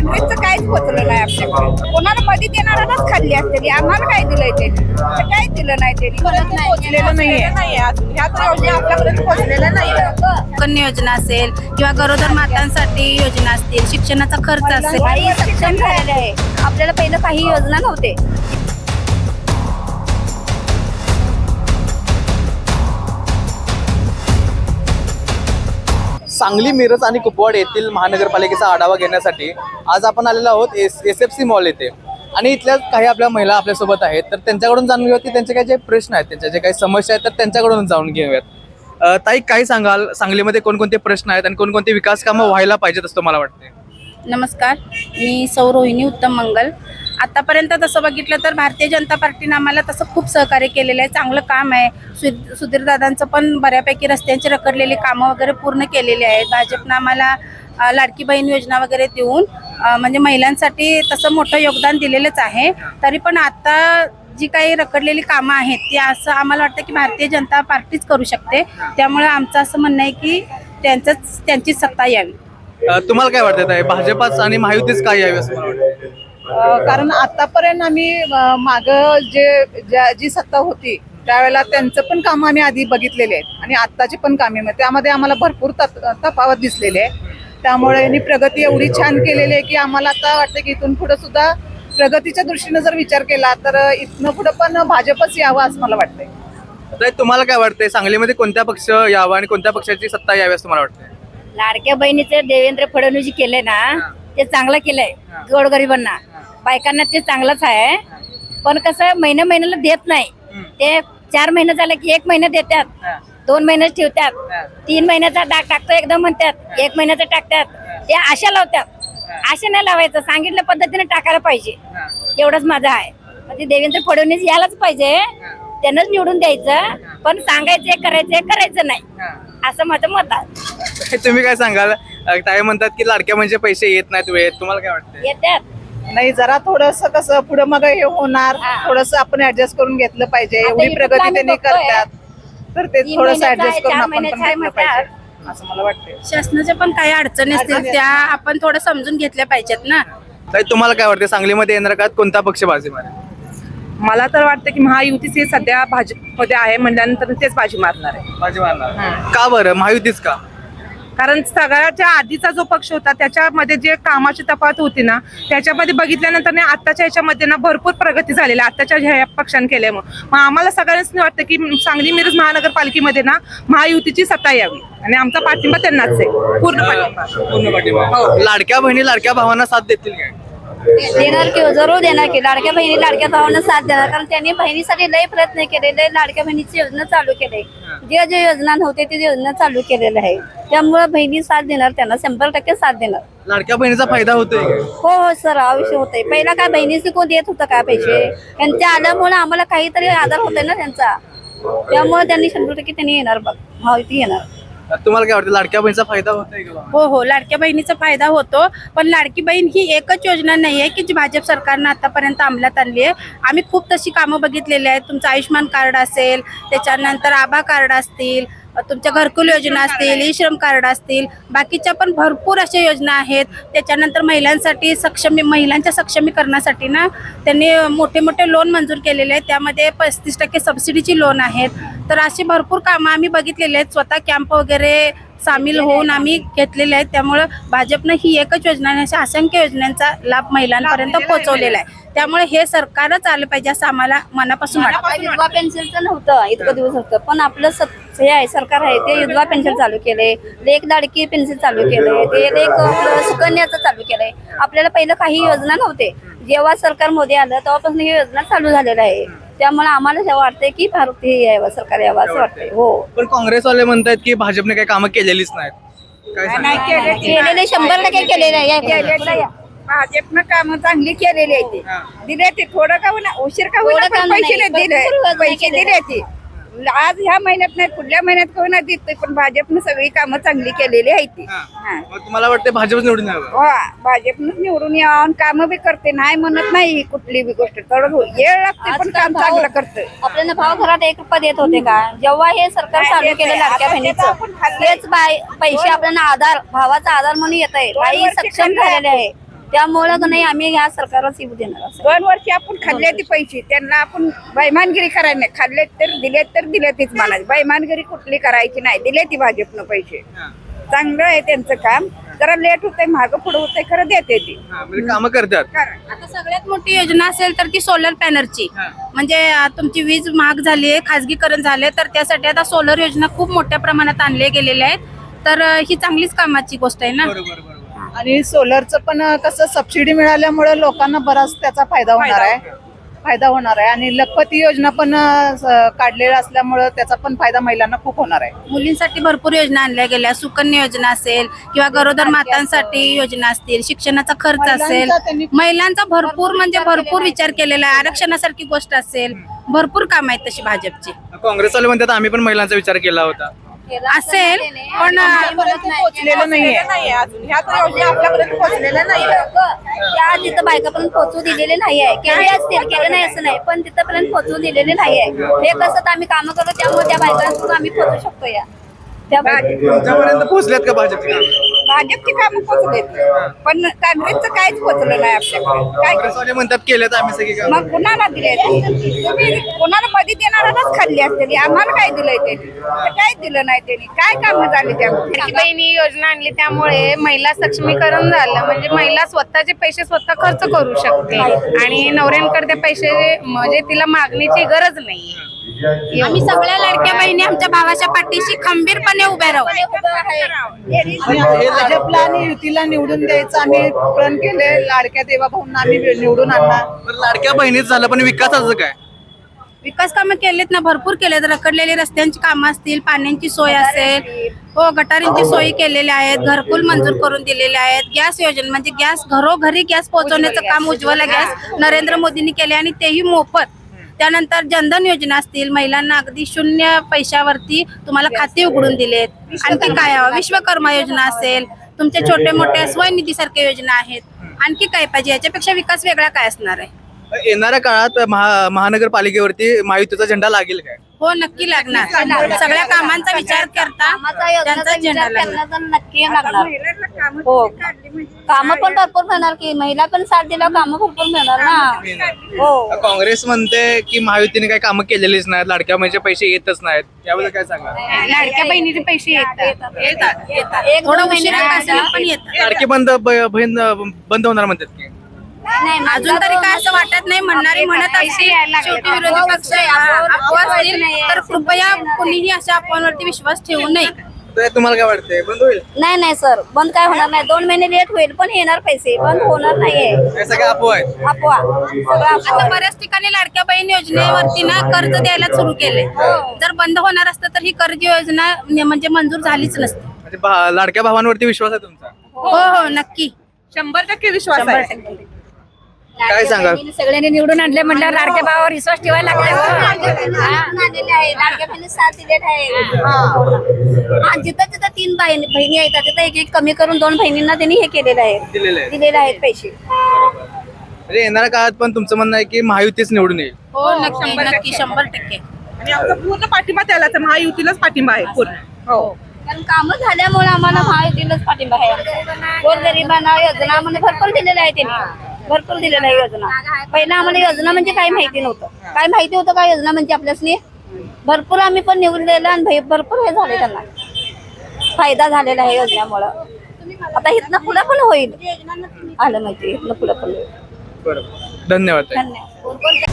काँग्रेसचं काहीच पोचलं नाही आपल्याकडे. कोणाला मध्ये देणाराच खाल्ली असते, आम्हाला काय दिलंय त्यांनी? तर काय दिलं नाही त्यांनी, पोचलेलं नाहीये अजून. ह्या तर योजना आपल्यापर्यंत पोचलेल्या नाही. कन्या योजना असेल किंवा गरोदर मातांसाठी योजना असतील, शिक्षणाचा खर्च असेल, काही सक्षम झालेले आहे. आपल्याला पहिलं काही योजना नव्हते. सांगली, मिरज आणि कुपवाड येथील महानगरपालिकेचा आढावा घेण्यासाठी आज आपण आलेलो आहोत SFC मॉल येथे. आणि इथल्या काही आपल्या महिला आपल्यासोबत आहेत, तर त्यांच्याकडून जाणून घेऊयात की त्यांचे काही जे प्रश्न आहेत, त्यांच्या जे काही समस्या आहेत, तर त्यांच्याकडून जाणून घेऊयात. ताई, काय सांगाल, सांगलीमध्ये कोणकोणते प्रश्न आहेत आणि कोणकोणते विकास कामं व्हायला पाहिजेत असं मला वाटते? नमस्कार, मी सौ रोहिणी उत्तम मंगल. आतापर्यंत तसं बघितलं तर भारतीय जनता पार्टीनं आम्हाला तसं खूप सहकार्य केलेलं आहे. चांगलं काम आहे. सुधीरदादांचं पण बऱ्यापैकी रस्त्यांची रखडलेली कामं वगैरे पूर्ण केलेली आहेत. भाजपनं आम्हाला लाडकी बहीण योजना वगैरे देऊन म्हणजे महिलांसाठी तसं मोठं योगदान दिलेलंच आहे. तरी पण आता जी काही रखडलेली कामं आहेत ती असं आम्हाला वाटतं की भारतीय जनता पार्टीच करू शकते. त्यामुळे आमचं असं म्हणणं आहे की त्यांचीच सत्ता यावी. तुम्हाला काय वाटतं ताई, भाजपच आणि महायुतीच काय यावी असं मला वाटतं? कारण आतापर्यंत आम्ही माग जी सत्ता होती त्यावेळेला त्यांचं पण काम आम्ही आधी बघितलेले आहेत आणि आत्ताची पण कामे त्यामध्ये आम्हाला भरपूर तफावत दिसलेली आहे. त्यामुळे यांनी प्रगती एवढी छान केलेली आहे की आम्हाला आता वाटतं की इथून पुढे सुद्धा प्रगतीच्या दृष्टीने जर विचार केला तर इथनं पुढे पण भाजपच यावं असं मला वाटतंय. ताई, तुम्हाला काय वाटतंय, सांगलीमध्ये कोणत्या पक्ष यावा आणि कोणत्या पक्षाची सत्ता यावी असं मला वाटतंय? लाडक्या बहिणीचे देवेंद्र फडणवीस केले ना ते चांगलं केलंय. गोरगरिबांना बायकांना ते चांगलंच आहे. पण कसं महिन्याला देत नाही. ते 4 महिने झाले की 1 महिना देतात, 2 महिने ठेवतात, 3 महिन्याचा डाग टाकतो एकदम म्हणतात, 1 महिन्याचा टाकतात. ते आशा लावतात. आशा नाही लावायचं, सांगितल्या पद्धतीने टाकायला पाहिजे. एवढंच माझं आहे. म्हणजे देवेंद्र फडणवीस यायलाच पाहिजे, त्यांनाच निवडून द्यायचं. पण सांगायचं करायचं नाही असं माझं मत आहे. तुम्ही काय सांगाल? ताई म्हणतात की लाडक्या म्हणजे पैसे येत नाहीत वेळेत, तुम्हाला काय वाटतं? येतात नाही, जरा थोडस कसं पुढे मग हे होणार, थोडस आपण ऍडजस्ट करून घेतलं पाहिजे. एवढी प्रगती त्यांनी करतात तर ते थोडस ऍडजस्ट करून आपण पण घेतलं पाहिजे असं मला वाटतं. शासनाच्या पण काही अडचणी असतील त्या आपण थोडं समजून घेतल्या पाहिजेत ना. ताई, तुम्हाला काय वाटतं, सांगलीमध्ये येणाऱ्या काळात कोणता पक्ष बाजी मारेल? मला तर वाटतं की महायुतीचे सध्या भाजपमध्ये आहे म्हणल्यानंतर तेच बाजी मारणार आहे. बाजी मारणार का बरं, महायुतीच का? कारण सगळ्याच्या आधीचा जो पक्ष होता त्याच्यामध्ये जे कामाची तफावत होती ना त्याच्यामध्ये बघितल्यानंतर आताच्या याच्यामध्ये ना भरपूर प्रगती झालेली आहे आताच्या ह्या पक्षांनी केल्यामुळे. मग आम्हाला सगळ्यांच वाटतं की सांगली मिरज महानगरपालिकेमध्ये ना महायुतीची सत्ता यावी आणि आमचा पाठिंबा त्यांनाच आहे. पूर्ण पाठिंबा. लाडक्या बहिणी लाडक्या भावांना साथ देतील काय? देणार की जरूर देणार की. लाडक्या बहिणी लाडक्या भावांना साथ देणार. कारण त्यांनी बहिणीसाठी लय प्रयत्न केले, लय लाडक्या बहिणीची योजना चालू केली. जे योजना नव्हते ते योजना चालू केलेलं आहे. त्यामुळे बहिणी साथ देणार, त्यांना 100% साथ देणार. लाडक्या बहिणीचा फायदा होतोय काय? हो सर, अवश्य होतंय. पहिला काय बहिणीचे कोण देत होतं काय पैसे, त्यांच्या आल्यामुळे आम्हाला काहीतरी आधार होतोय ना त्यांचा. त्यामुळे त्यांनी 100% त्यांनी येणार, बघ महायुती येणार. तुम्हाला काय वाटतं, लाडक्या बहिणीचा फायदा होतोय का? हो, लाडक्या बहिणीचा फायदा होतो. पण लाडकी बहीण ही एकच योजना नाही आहे की जी भाजप सरकारनं आतापर्यंत अंमलात आणली आहे. आम्ही खूप तशी कामं बघितलेली आहेत. तुमचं आयुष्यमान कार्ड असेल, त्याच्यानंतर आभा कार्ड असतील, तुमच्या घरकुल योजना असतील, ई श्रम कार्ड असतील, बाकीच्या पण भरपूर अशा योजना आहेत. त्याच्यानंतर महिलांसाठी महिलांच्या सक्षमीकरणासाठी ना त्यांनी मोठे मोठे लोन मंजूर केलेले आहेत. त्यामध्ये 35% सबसिडीची लोन आहेत. तर अशी भरपूर कामं आम्ही बघितलेली आहेत. स्वतः कॅम्प वगैरे सामील होऊन आम्ही घेतलेले आहेत. त्यामुळे भाजपनं ही एकच योजना आणि अशा असंख्य योजनांचा लाभ महिलांपर्यंत पोहोचवलेला आहे. त्यामुळे हे सरकारच आलं पाहिजे असं आम्हाला मनापासून वाटतं. विधवा पेन्शनचं नव्हतं इतकं दिवस होतं, पण आपलं हे आहे सरकार आहे ते विधवा पेन्शन चालू केलंय, एक लाडकी पेन्शन चालू केलंय, ते एक आपलं सुकन्याचं चालू केलंय. आपल्याला पहिलं काही योजना नव्हते. जेव्हा सरकार मोदी आलं तेव्हापासून ही योजना चालू झालेली आहे. त्यामुळे आम्हाला हे वाटतंय की भारत हे यावं, सरकार यावं असं वाटतंय. हो, पण काँग्रेसवाले म्हणतात की भाजपने काही कामं केलेलीच नाहीत. काय सांगाल? केलेले 100% केलेलं आहे. भाजपनं कामं चांगली केलेली आहे. दिले ते थोडं का होईना, उशीर का होईना, थोडं पण का पैसे नाही, दिले, भरपूर पैसे दिले ते. आज ह्या महिन्यात नाही पुढल्या महिन्यात का होईना देतोय, पण भाजपनं सगळी कामं चांगली केलेली आहे ती. मग तुम्हाला वाटतं भाजपच निवडून यावं? भाजपनंच निवडून यावं. कामं बी करते, नाही म्हणत नाही कुठली बी गोष्ट. थोडं वेळ लागते पण काम चांगलं करतंय. आपल्याला भाव घरात 1 रुपया देत होते का? जेव्हा हे सरकार चालू केलं लाडक्या बहिणीचं, तेच पैसे आपल्याला आधार, भावाचा आधार म्हणून येत आहे. बाई सक्षम झालेले आहे. त्यामुळं का नाही आम्ही ह्या सरकारलाच येऊ देणार असं. 2 वर्ष आपण खाल्ले ते पैसे त्यांना आपण बैमानगिरी करायला नाही. खाल्ले तर दिले तीच म्हणायची. बैमानगिरी कुठली करायची नाही. दिले ती भाजपनं पैसे. चांगलं आहे त्यांचं काम. जरा लेट होतंय, मागं पुढं होतंय, खरं देते ती. म्हणजे कामं करतात. आता सगळ्यात मोठी योजना असेल तर ती सोलर पॅनलची, म्हणजे तुमची वीज महाग झाली आहे, खाजगीकरण झाले, तर त्यासाठी आता सोलर योजना खूप मोठ्या प्रमाणात आणल्या गेलेल्या आहेत. तर ही चांगलीच कामाची गोष्ट आहे ना. आणि सोलरचं पण कसं सबसिडी मिळाल्यामुळे लोकांना बराच त्याचा फायदा होणार आहे आणि लखपती योजना पण काढलेला असल्यामुळे त्याचा पण फायदा महिलांना खूप होणार आहे. मुलींसाठी भरपूर योजना आणल्या गेल्या, सुकन्या योजना असेल किंवा गरोदर मातांसाठी योजना असतील, शिक्षणाचा खर्च असेल, महिलांचा भरपूर म्हणजे भरपूर विचार केलेला आहे. आरक्षणासारखी गोष्ट असेल, भरपूर काम आहेत तशी भाजपची. काँग्रेसवाले म्हणतात आम्ही पण महिलांचा विचार केला होता. असेल पण पोहोचलेलं नाहीये. ह्या तर योजना आपल्यापर्यंत पोहोचलेल्या नाही. त्या तिथं बायकापर्यंत पोहोचू दिलेले नाही आहे. केले असतील, केलं नाही असं नाही, पण तिथंपर्यंत पोहोचू दिलेले नाही आहे. हे कसं तर आम्ही कामं करतो त्यामुळे त्या बायकांपासून आम्ही पोहोचू शकतो. या त्या तुमच्यापर्यंत पोहोचल्यात का भाजपची कामं? भाजपची कामं पोहोचलेत, पण काँग्रेसचं काहीच पोहोचलं नाही आपल्याकडे. काय काँग्रेसवाले म्हणतात केलेत आम्ही सगळी कामं. मग कुणाला दिले? तुम्ही कोणाला मध्ये देणाराच खाल्ली असते. आम्हाला काय दिलंय त्यांनी? काय दिलं नाही त्यांनी. काय कामं झाली त्यामध्ये? लाडकी बहिणी योजना आणली त्यामुळे महिला सक्षमीकरण झालं. म्हणजे महिला स्वतःचे पैसे स्वतः खर्च करू शकते आणि नवऱ्यांकडे पैसे म्हणजे तिला मागणीची गरज नाही. आम्ही सगळ्या लाडक्या बहिणी आमच्या भावाच्या पाठीशी खंबीरपणे उभ्या राहू. आणि भाजपला आणि युतीला निवडून द्यायचं आम्ही प्रण केले. लाडक्या देवा भाऊंना आम्ही निवडून आणणार. बरं, लाडक्या बहिणीच झालं पण विकासाचं काय? विकास कामं केलेत ना, भरपूर केलेत. रखडलेली रस्त्यांची कामं असतील, पाण्याची सोय असेल, हो गटारींची सोयी केलेल्या आहेत, घरकुल मंजूर करून दिलेले आहेत, गॅस योजना म्हणजे गॅस घरोघरी गॅस पोहोचवण्याचं काम उज्ज्वला गॅस नरेंद्र मोदींनी केले आणि तेही मोफत. त्यानंतर जनधन योजना असतील, महिलांना अगदी 0 पैशावरती तुम्हाला खाते उघडून दिलेत. आणखी काय हवं? विश्वकर्मा योजना असेल, तुमचे छोटे मोठे स्वनिधी सारख्या योजना आहेत. आणखी काय पाहिजे? याच्यापेक्षा विकास वेगळा काय असणार आहे? येणाऱ्या काळात महानगरपालिकेवरती महायुतीचा झेंडा लागेल काय? हो नक्की लागणार. सगळ्या कामांचा विचार करता त्यांचा झेंडा लागणार. नक्की लागणार. हो, कामं पण भरपूर मिळणार की महिला पण साथ दिल्यावर कामं भरपूर मिळणार ना. हो, काँग्रेस म्हणते की महायुतीने काही कामं केलेलीच नाहीत, लाडक्या बहिणीचे पैसे येतच नाहीत. याबद्दल काय सांगा? लाडक्या बहिणीचे पैसे येतात. एक थोडं 2 उशिरा महिने असेल पण येतात. लाडकी बहीण बंद होणार म्हणतात की? अजून तरी काय असं वाटत नाही. म्हणणारी म्हणत असतील, शेवटी विरोधी पक्ष अफवा असतील तर कृपया कुणीही अशा अफवांवरती विश्वास ठेवू नये. तर तुम्हाला काय वाटतंय बंद होईल? नाही सर, बंद काय होणार नाही. 2 महिने लेट होईल पण येणार पैसे. बंद होणार नाहीये. हे सगळं अफवा आहेत. अफवा, सगळं अफवा. आता बऱ्याच ठिकाणी लाडक्या बहीण योजनेवरती ना कर्ज द्यायला सुरू केले. जर बंद होणार असतं तर ही कर्ज योजना म्हणजे मंजूर झालीच नसती. म्हणजे लाडक्या भावांवरती विश्वास आहे तुमचा? हो नक्की. 100% विश्वास आहे. काय सांगाल? सगळ्यांनी निवडून आणले म्हटल्यावर लाडक्या भावावर विश्वास ठेवायला लागतो. लाडक्या बहिणी साथ दिलेत आहे. जिथं जिथं 3 बहिणी आहेत तिथं एक कमी करून 2 बहिणींना त्यांनी हे केलेलं आहे, दिलेले आहेत पैसे. म्हणजे येणाऱ्या काळात पण तुमचं म्हणणं आहे की महायुतीच निवडून येईल? हो नक्की नक्की 100%. आणि आमचा पूर्ण पाठिंबा त्यालाच, महायुतीलाच पाठिंबा आहे पूर्ण. हो, कारण कामं झाल्यामुळे आम्हाला महायुतीलाच पाठिंबा आहे. गोरगरिबांना योजना म्हणजे भरपूर दिलेल्या आहे त्यांनी, भरपूर दिलेल्या आहे योजना. पहिला आम्हाला योजना म्हणजे काही माहिती नव्हतं. काय माहिती होतं का योजना म्हणजे आपल्यासनी? भरपूर आम्ही पण निवडून दिलं आणि भरपूर हे झाले, त्यांना फायदा झालेला आहे योजनेमुळं. आता इथनं पुढं पण होईल, आलं माहिती, इथनं पुढं पण होईल. बरोबर, धन्यवाद. धन्यवाद.